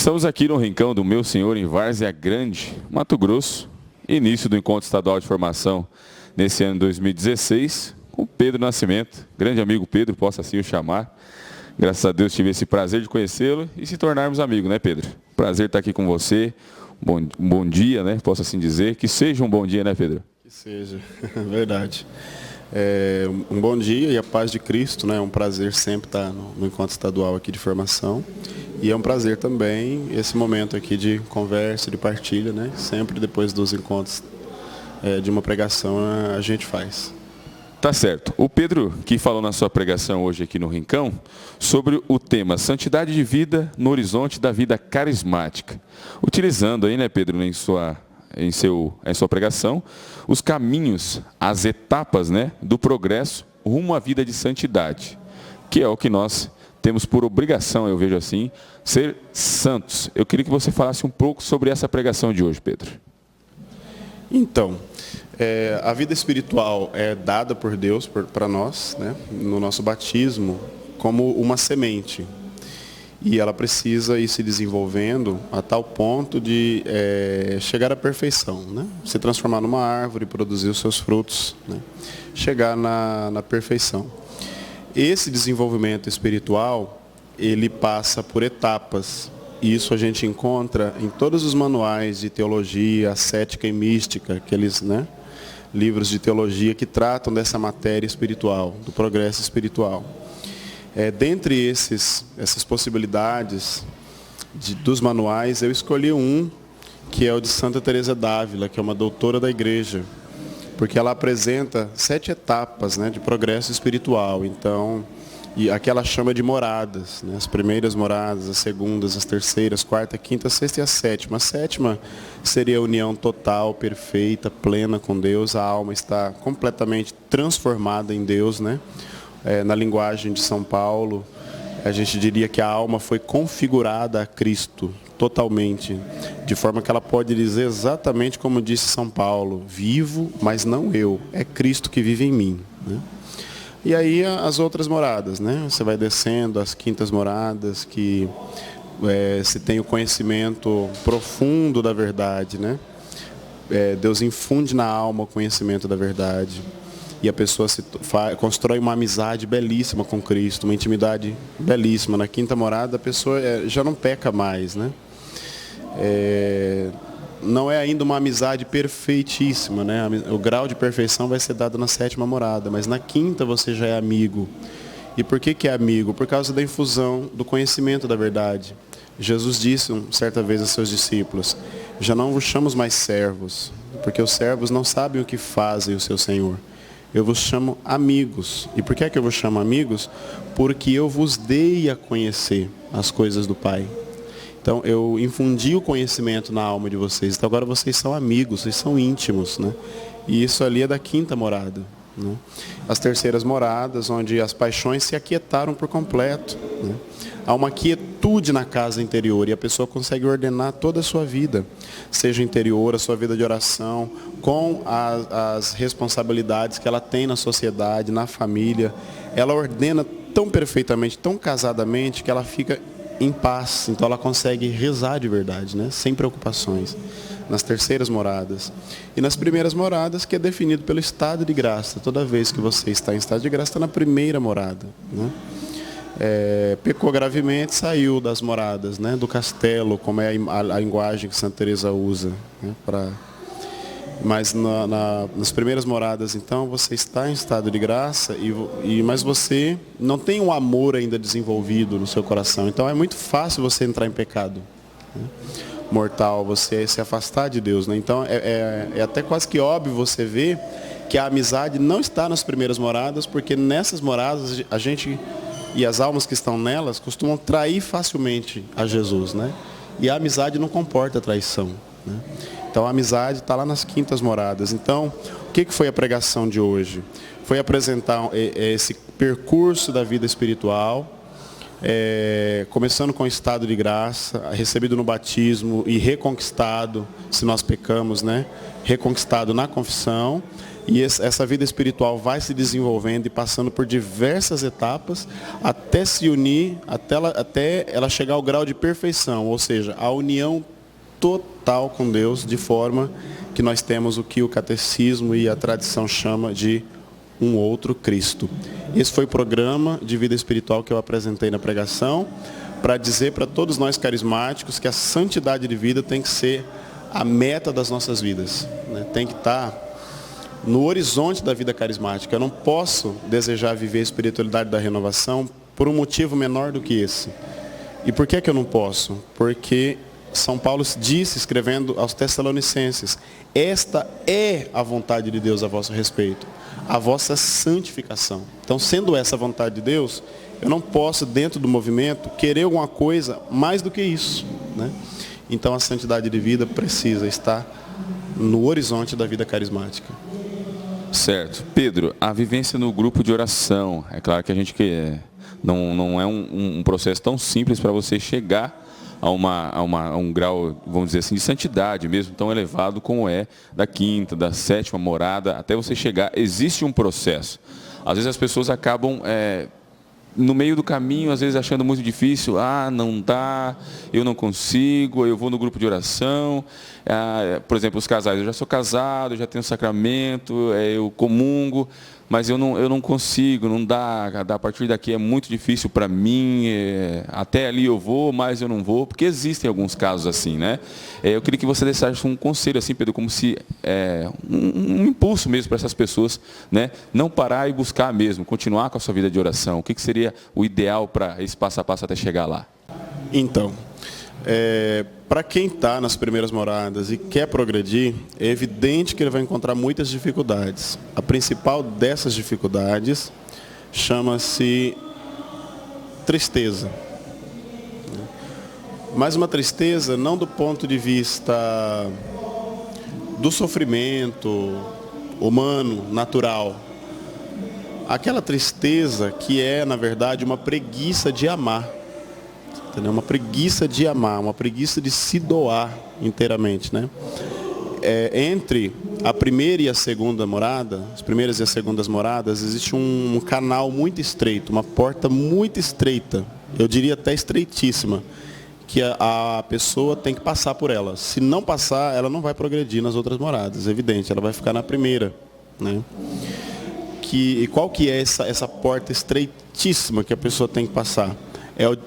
Estamos aqui no Rincão do Meu Senhor, em Várzea Grande, Mato Grosso, início do Encontro Estadual de Formação nesse ano 2016, com Pedro Nascimento, grande amigo Pedro, posso assim o chamar. Graças a Deus tive esse prazer de conhecê-lo e se tornarmos amigos, né, Pedro? Prazer estar aqui com você, um bom dia, né, posso assim dizer, que seja um bom dia, né, Pedro? Que seja, verdade. Um bom dia e a paz de Cristo, né? É um prazer sempre estar no Encontro Estadual aqui de formação. E é um prazer também esse momento aqui de conversa, de partilha, né? Sempre depois dos encontros de uma pregação a gente faz. Tá certo. O Pedro, que falou na sua pregação hoje aqui no Rincão, sobre o tema Santidade de Vida no Horizonte da Vida Carismática. Utilizando aí, né, Pedro, em sua pregação, os caminhos, as etapas, né, do progresso rumo à vida de santidade, que é o que nós temos por obrigação, eu vejo assim, ser santos. Eu queria que você falasse um pouco sobre essa pregação de hoje, Pedro. Então, a vida espiritual é dada por Deus para nós, né, no nosso batismo, como uma semente. E ela precisa ir se desenvolvendo a tal ponto de chegar à perfeição, né? Se transformar numa árvore, produzir os seus frutos, né? Chegar na perfeição. Esse desenvolvimento espiritual, ele passa por etapas. E isso a gente encontra em todos os manuais de teologia, ascética e mística, aqueles, né, livros de teologia que tratam dessa matéria espiritual, do progresso espiritual. Dentre essas possibilidades dos manuais, eu escolhi um, que é o de Santa Teresa d'Ávila, que é uma doutora da igreja, porque ela apresenta 7 etapas, né, de progresso espiritual. Então, e aqui ela chama de moradas, né, as primeiras moradas, as segundas, as terceiras, quarta, quinta, sexta e a sétima. A sétima seria a união total, perfeita, plena com Deus, a alma está completamente transformada em Deus, né? Na linguagem de São Paulo, a gente diria que a alma foi configurada a Cristo totalmente, de forma que ela pode dizer exatamente como disse São Paulo: vivo, mas não eu, é Cristo que vive em mim, né? E aí as outras moradas, né? Você vai descendo as quintas moradas, que se tem o conhecimento profundo da verdade, né? Deus infunde na alma o conhecimento da verdade. E a pessoa constrói uma amizade belíssima com Cristo, uma intimidade belíssima. Na quinta morada, a pessoa já não peca mais, né? Não é ainda uma amizade perfeitíssima, né? O grau de perfeição vai ser dado na sétima morada, mas na quinta você já é amigo. E por que é amigo? Por causa da infusão do conhecimento da verdade. Jesus disse certa vez aos seus discípulos: já não vos chamo mais servos, porque os servos não sabem o que fazem o seu Senhor. Eu vos chamo amigos. E por que é que eu vos chamo amigos? Porque eu vos dei a conhecer as coisas do Pai. Então, eu infundi o conhecimento na alma de vocês. Então, agora vocês são amigos, vocês são íntimos, né? E isso ali é da quinta morada, né? As terceiras moradas, onde as paixões se aquietaram por completo, né? Há uma quietude na casa interior e a pessoa consegue ordenar toda a sua vida, seja interior, a sua vida de oração, com as responsabilidades que ela tem na sociedade, na família. Ela ordena tão perfeitamente, tão casadamente, que ela fica em paz. Então ela consegue rezar de verdade, né? Sem preocupações. Nas terceiras moradas. E nas primeiras moradas, que é definido pelo estado de graça. Toda vez que você está em estado de graça, está na primeira morada, né? Pecou gravemente, saiu das moradas, né? Do castelo, como é a linguagem que Santa Teresa usa, né? Mas nas primeiras moradas, então, você está em estado de graça, mas você não tem um amor ainda desenvolvido no seu coração. Então é muito fácil você entrar em pecado, né? Mortal, você se afastar de Deus, né? Então é até quase que óbvio você ver que a amizade não está nas primeiras moradas, porque nessas moradas a gente e as almas que estão nelas costumam trair facilmente a Jesus, né? E a amizade não comporta traição, né? Então a amizade está lá nas quintas moradas. Então, o que foi a pregação de hoje? Foi apresentar esse percurso da vida espiritual, começando com o estado de graça, recebido no batismo e reconquistado, se nós pecamos, né? Reconquistado na confissão, E essa vida espiritual vai se desenvolvendo e passando por diversas etapas até se unir, até ela chegar ao grau de perfeição, ou seja, a união total com Deus, de forma que nós temos o que o catecismo e a tradição chama de um outro Cristo. Esse foi o programa de vida espiritual que eu apresentei na pregação, para dizer para todos nós carismáticos que a santidade de vida tem que ser a meta das nossas vidas, né? Tem que estar no horizonte da vida carismática. Eu não posso desejar viver a espiritualidade da renovação por um motivo menor do que esse. E por que eu não posso? Porque São Paulo disse, escrevendo aos Tessalonicenses, esta é a vontade de Deus a vosso respeito, a vossa santificação. Então, sendo essa a vontade de Deus, eu não posso, dentro do movimento, querer alguma coisa mais do que isso, né? Então, a santidade de vida precisa estar no horizonte da vida carismática. Certo. Pedro, a vivência no grupo de oração, é claro que a gente não é um processo tão simples para você chegar a um grau, vamos dizer assim, de santidade mesmo, tão elevado como é da quinta, da sétima morada, até você chegar, existe um processo. Às vezes as pessoas acabam no meio do caminho, às vezes achando muito difícil, não dá, eu não consigo, eu vou no grupo de oração, por exemplo, os casais, eu já sou casado, eu já tenho sacramento, eu comungo, mas eu não consigo, não dá, a partir daqui é muito difícil para mim, até ali eu vou, mas eu não vou, porque existem alguns casos assim, né? Eu queria que você deixasse um conselho assim, Pedro, como se um impulso mesmo para essas pessoas, né? Não parar e buscar mesmo, continuar com a sua vida de oração. O que seria o ideal para esse passo a passo até chegar lá? Então, para quem está nas primeiras moradas e quer progredir, é evidente que ele vai encontrar muitas dificuldades. A principal dessas dificuldades chama-se tristeza. Mas uma tristeza não do ponto de vista do sofrimento humano, natural. Aquela tristeza que é, na verdade, uma preguiça de amar. Entendeu? Uma preguiça de amar, uma preguiça de se doar inteiramente, né? Entre a primeira e a segunda morada, as primeiras e as segundas moradas, existe um canal muito estreito, uma porta muito estreita, eu diria até estreitíssima, que a pessoa tem que passar por ela. Se não passar, ela não vai progredir nas outras moradas, é evidente, ela vai ficar na primeira, né? E qual que é essa porta estreitíssima que a pessoa tem que passar?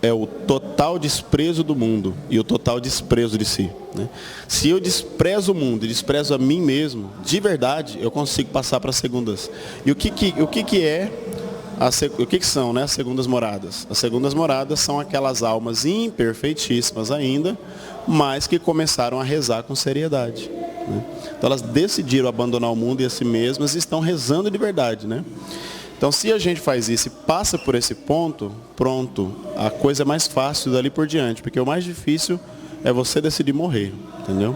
É o total desprezo do mundo e o total desprezo de si, né? Se eu desprezo o mundo e desprezo a mim mesmo, de verdade, eu consigo passar para as segundas. E o que são, né, as segundas moradas? As segundas moradas são aquelas almas imperfeitíssimas ainda, mas que começaram a rezar com seriedade, né? Então elas decidiram abandonar o mundo e a si mesmas e estão rezando de verdade, né? Então, se a gente faz isso e passa por esse ponto, pronto, a coisa é mais fácil dali por diante, porque o mais difícil é você decidir morrer, entendeu?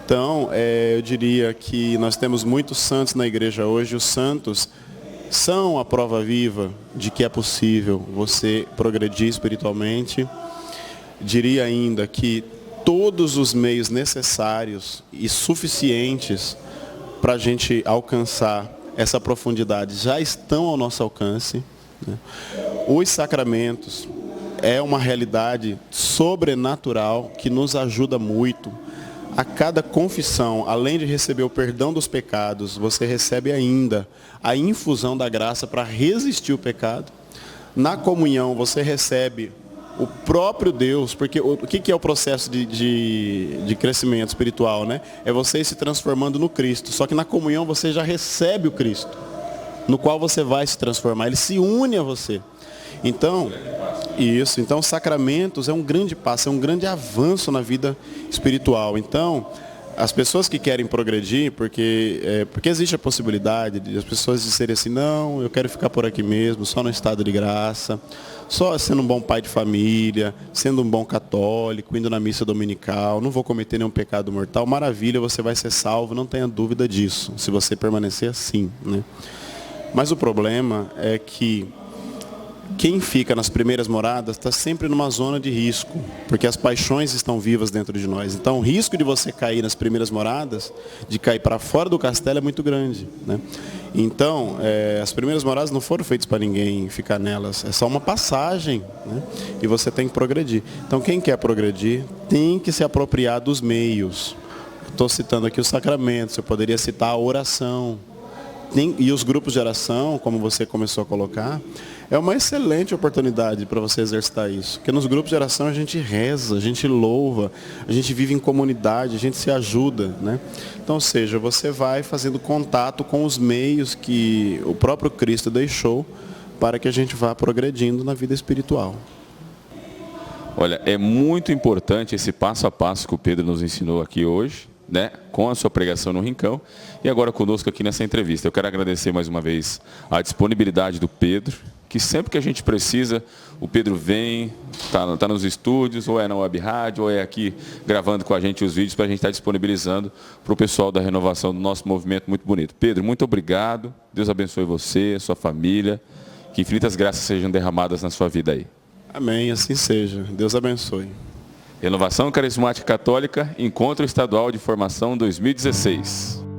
Então, eu diria que nós temos muitos santos na igreja hoje. Os santos são a prova viva de que é possível você progredir espiritualmente. Diria ainda que todos os meios necessários e suficientes para a gente alcançar essa profundidade já estão ao nosso alcance, né? Os sacramentos é uma realidade sobrenatural que nos ajuda muito. A cada confissão, além de receber o perdão dos pecados, você recebe ainda a infusão da graça para resistir o pecado. Na comunhão, você recebe o próprio Deus, porque o que é o processo de crescimento espiritual, né? É você se transformando no Cristo. Só que na comunhão você já recebe o Cristo, no qual você vai se transformar. Ele se une a você. Então, os sacramentos é um grande passo, é um grande avanço na vida espiritual. Então, as pessoas que querem progredir, porque existe a possibilidade de as pessoas disserem assim, não, eu quero ficar por aqui mesmo, só no estado de graça, só sendo um bom pai de família, sendo um bom católico, indo na missa dominical, não vou cometer nenhum pecado mortal. Maravilha, você vai ser salvo, não tenha dúvida disso, se você permanecer assim, né? Mas o problema é que quem fica nas primeiras moradas está sempre numa zona de risco, porque as paixões estão vivas dentro de nós. Então, o risco de você cair nas primeiras moradas, de cair para fora do castelo, é muito grande, né? Então, as primeiras moradas não foram feitas para ninguém ficar nelas, é só uma passagem, né? E você tem que progredir. Então, quem quer progredir tem que se apropriar dos meios. Estou citando aqui os sacramentos, eu poderia citar a oração. E os grupos de oração, como você começou a colocar, é uma excelente oportunidade para você exercitar isso. Porque nos grupos de oração a gente reza, a gente louva, a gente vive em comunidade, a gente se ajuda, né? Então, ou seja, você vai fazendo contato com os meios que o próprio Cristo deixou para que a gente vá progredindo na vida espiritual. Olha, é muito importante esse passo a passo que o Pedro nos ensinou aqui hoje, né, com a sua pregação no Rincão e agora conosco aqui nessa entrevista. Eu quero agradecer mais uma vez a disponibilidade do Pedro, que sempre que a gente precisa, o Pedro vem, tá nos estúdios, ou é na web rádio, ou é aqui gravando com a gente os vídeos para a gente estar disponibilizando para o pessoal da renovação do nosso movimento muito bonito. Pedro, muito obrigado, Deus abençoe você, sua família, que infinitas graças sejam derramadas na sua vida aí. Amém, assim seja. Deus abençoe. Renovação Carismática Católica, Encontro Estadual de Formação 2016.